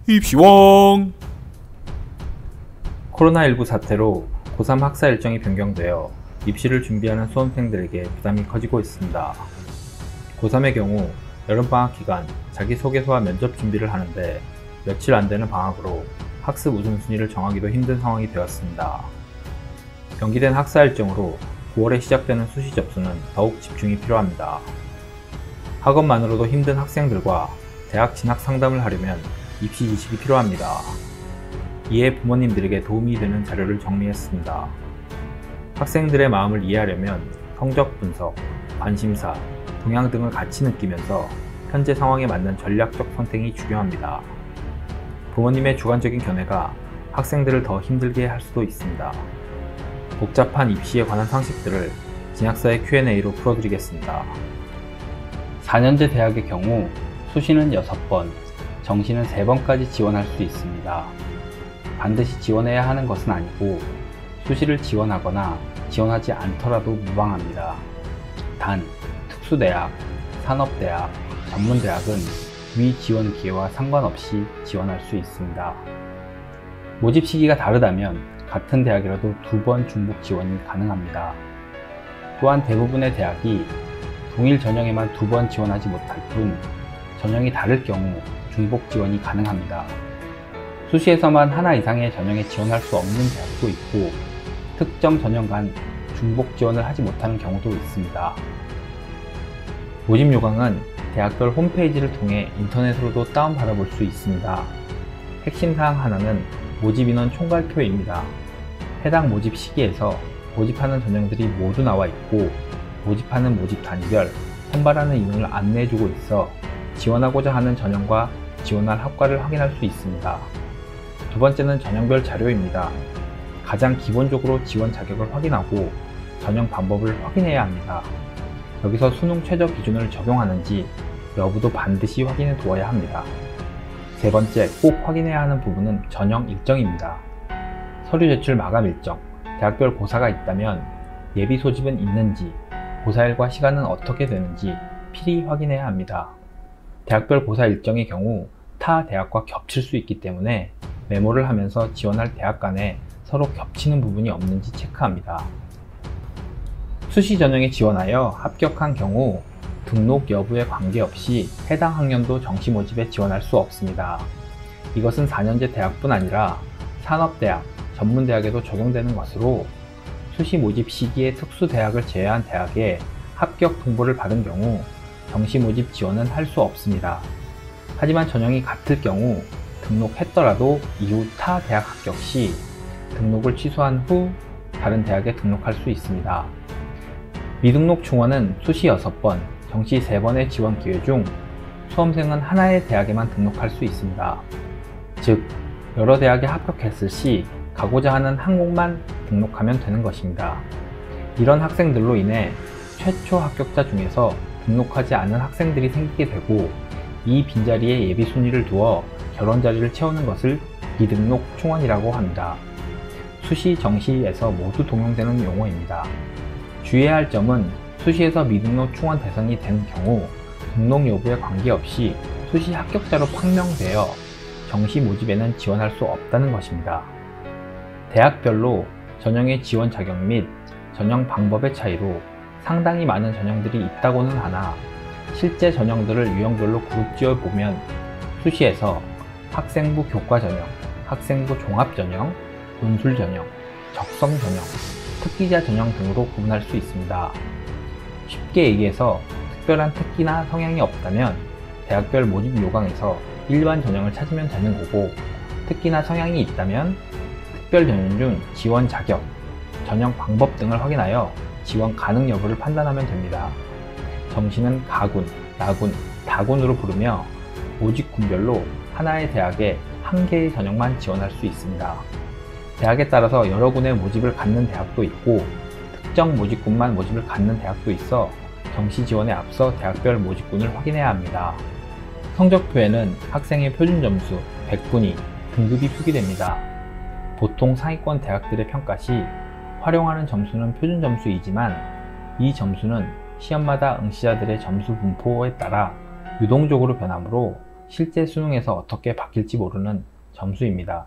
입시왕. 코로나19 사태로 고3 학사 일정이 변경되어 입시를 준비하는 수험생들에게 부담이 커지고 있습니다. 고3의 경우 여름방학 기간 자기소개서와 면접 준비를 하는데 며칠 안 되는 방학으로 학습 우선순위를 정하기도 힘든 상황이 되었습니다. 연기된 학사 일정으로 9월에 시작되는 수시 접수는 더욱 집중이 필요합니다. 학업만으로도 힘든 학생들과 대학 진학 상담을 하려면 입시 지식이 필요합니다. 이에 부모님들에게 도움이 되는 자료를 정리했습니다. 학생들의 마음을 이해하려면 성적 분석, 관심사, 동향 등을 같이 느끼면서 현재 상황에 맞는 전략적 선택이 중요합니다. 부모님의 주관적인 견해가 학생들을 더 힘들게 할 수도 있습니다. 복잡한 입시에 관한 상식들을 진학사의 Q&A로 풀어드리겠습니다. 4년제 대학의 경우 수시는 6번, 정시는 3번까지 지원할 수 있습니다. 반드시 지원해야 하는 것은 아니고 수시를 지원하거나 지원하지 않더라도 무방합니다. 단, 특수대학, 산업대학, 전문대학은 위 지원 기회와 상관없이 지원할 수 있습니다. 모집 시기가 다르다면 같은 대학이라도 2번 중복 지원이 가능합니다. 또한 대부분의 대학이 동일 전형에만 2번 지원하지 못할 뿐 전형이 다를 경우 중복 지원이 가능합니다. 수시에서만 하나 이상의 전형에 지원할 수 없는 대학도 있고 특정 전형 간 중복 지원을 하지 못하는 경우도 있습니다. 모집 요강은 대학별 홈페이지를 통해 인터넷으로도 다운받아 볼 수 있습니다. 핵심 사항 하나는 모집 인원 총괄표입니다. 해당 모집 시기에서 모집하는 전형들이 모두 나와 있고 모집하는 모집 단위별, 선발하는 인원을 안내해주고 있어 지원하고자 하는 전형과 지원할 학과를 확인할 수 있습니다. 두 번째는 전형별 자료입니다. 가장 기본적으로 지원 자격을 확인하고 전형 방법을 확인해야 합니다. 여기서 수능 최저 기준을 적용하는지 여부도 반드시 확인해 두어야 합니다. 세 번째, 꼭 확인해야 하는 부분은 전형 일정입니다. 서류 제출 마감 일정, 대학별 고사가 있다면 예비 소집은 있는지, 고사일과 시간은 어떻게 되는지 필히 확인해야 합니다. 대학별 고사 일정의 경우 타 대학과 겹칠 수 있기 때문에 메모를 하면서 지원할 대학 간에 서로 겹치는 부분이 없는지 체크합니다. 수시 전형에 지원하여 합격한 경우 등록 여부에 관계없이 해당 학년도 정시 모집에 지원할 수 없습니다. 이것은 4년제 대학뿐 아니라 산업대학, 전문대학에도 적용되는 것으로 수시 모집 시기에 특수대학을 제외한 대학에 합격 통보를 받은 경우 정시 모집 지원은 할 수 없습니다. 하지만 전형이 같을 경우 등록했더라도 이후 타 대학 합격 시 등록을 취소한 후 다른 대학에 등록할 수 있습니다. 미등록 충원은 수시 6번, 정시 3번의 지원 기회 중 수험생은 하나의 대학에만 등록할 수 있습니다. 즉, 여러 대학에 합격했을 시 가고자 하는 항목만 등록하면 되는 것입니다. 이런 학생들로 인해 최초 합격자 중에서 등록하지 않은 학생들이 생기게 되고 이 빈자리에 예비 순위를 두어 결원 자리를 채우는 것을 미등록 충원이라고 합니다. 수시, 정시에서 모두 동용되는 용어입니다. 주의해야 할 점은 수시에서 미등록 충원 대상이 된 경우 등록 여부에 관계없이 수시 합격자로 판명되어 정시 모집에는 지원할 수 없다는 것입니다. 대학별로 전형의 지원 자격 및 전형 방법의 차이로 상당히 많은 전형들이 있다고는 하나 실제 전형들을 유형별로 그룹지어 보면 수시에서 학생부 교과 전형, 학생부 종합 전형, 논술 전형, 적성 전형, 특기자 전형 등으로 구분할 수 있습니다. 쉽게 얘기해서 특별한 특기나 성향이 없다면 대학별 모집 요강에서 일반 전형을 찾으면 되는 거고 특기나 성향이 있다면 특별 전형 중 지원 자격, 전형 방법 등을 확인하여 지원 가능 여부를 판단하면 됩니다. 정시는 가군, 나군, 다군으로 부르며 모집군별로 하나의 대학에 한 개의 전형만 지원할 수 있습니다. 대학에 따라서 여러 군의 모집을 갖는 대학도 있고 특정 모집군만 모집을 갖는 대학도 있어 정시 지원에 앞서 대학별 모집군을 확인해야 합니다. 성적표에는 학생의 표준 점수 100분위 등급이 표기됩니다. 보통 상위권 대학들의 평가 시 활용하는 점수는 표준 점수이지만 이 점수는 시험마다 응시자들의 점수 분포에 따라 유동적으로 변하므로 실제 수능에서 어떻게 바뀔지 모르는 점수입니다.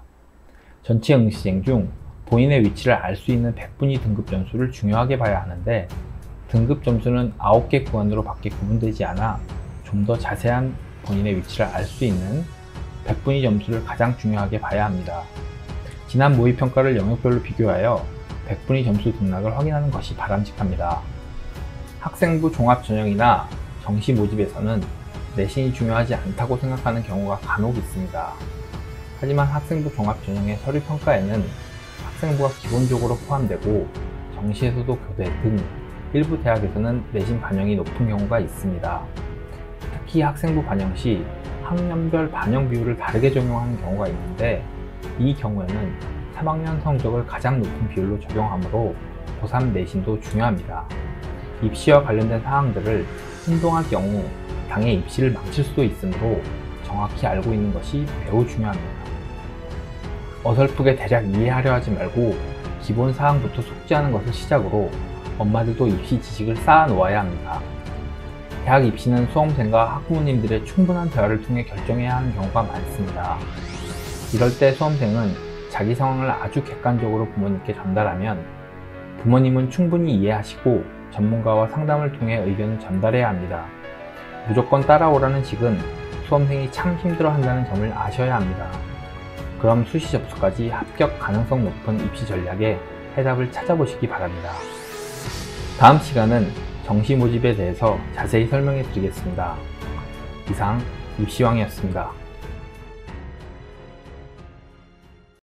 전체 응시생 중 본인의 위치를 알 수 있는 100분위 등급 점수를 중요하게 봐야 하는데, 등급 점수는 9개 구간으로 밖에 구분되지 않아 좀 더 자세한 본인의 위치를 알 수 있는 100분위 점수를 가장 중요하게 봐야 합니다. 지난 모의평가를 영역별로 비교하여 100분위 점수 등락을 확인하는 것이 바람직합니다. 학생부 종합전형이나 정시 모집에서는 내신이 중요하지 않다고 생각하는 경우가 간혹 있습니다. 하지만 학생부 종합전형의 서류평가에는 학생부가 기본적으로 포함되고 정시에서도 교대 등 일부 대학에서는 내신 반영이 높은 경우가 있습니다. 특히 학생부 반영 시 학년별 반영 비율을 다르게 적용하는 경우가 있는데, 이 경우에는 3학년 성적을 가장 높은 비율로 적용하므로 고3 내신도 중요합니다. 입시와 관련된 사항들을 혼동할 경우 당의 입시를 망칠 수도 있으므로 정확히 알고 있는 것이 매우 중요합니다. 어설프게 대략 이해하려 하지 말고 기본 사항부터 숙지하는 것을 시작으로 엄마들도 입시 지식을 쌓아 놓아야 합니다. 대학 입시는 수험생과 학부모님들의 충분한 대화를 통해 결정해야 하는 경우가 많습니다. 이럴 때 수험생은 자기 상황을 아주 객관적으로 부모님께 전달하면 부모님은 충분히 이해하시고 전문가와 상담을 통해 의견을 전달해야 합니다. 무조건 따라오라는 식은 수험생이 참 힘들어한다는 점을 아셔야 합니다. 그럼 수시 접수까지 합격 가능성 높은 입시 전략에 해답을 찾아보시기 바랍니다. 다음 시간은 정시 모집에 대해서 자세히 설명해 드리겠습니다. 이상 입시왕이었습니다.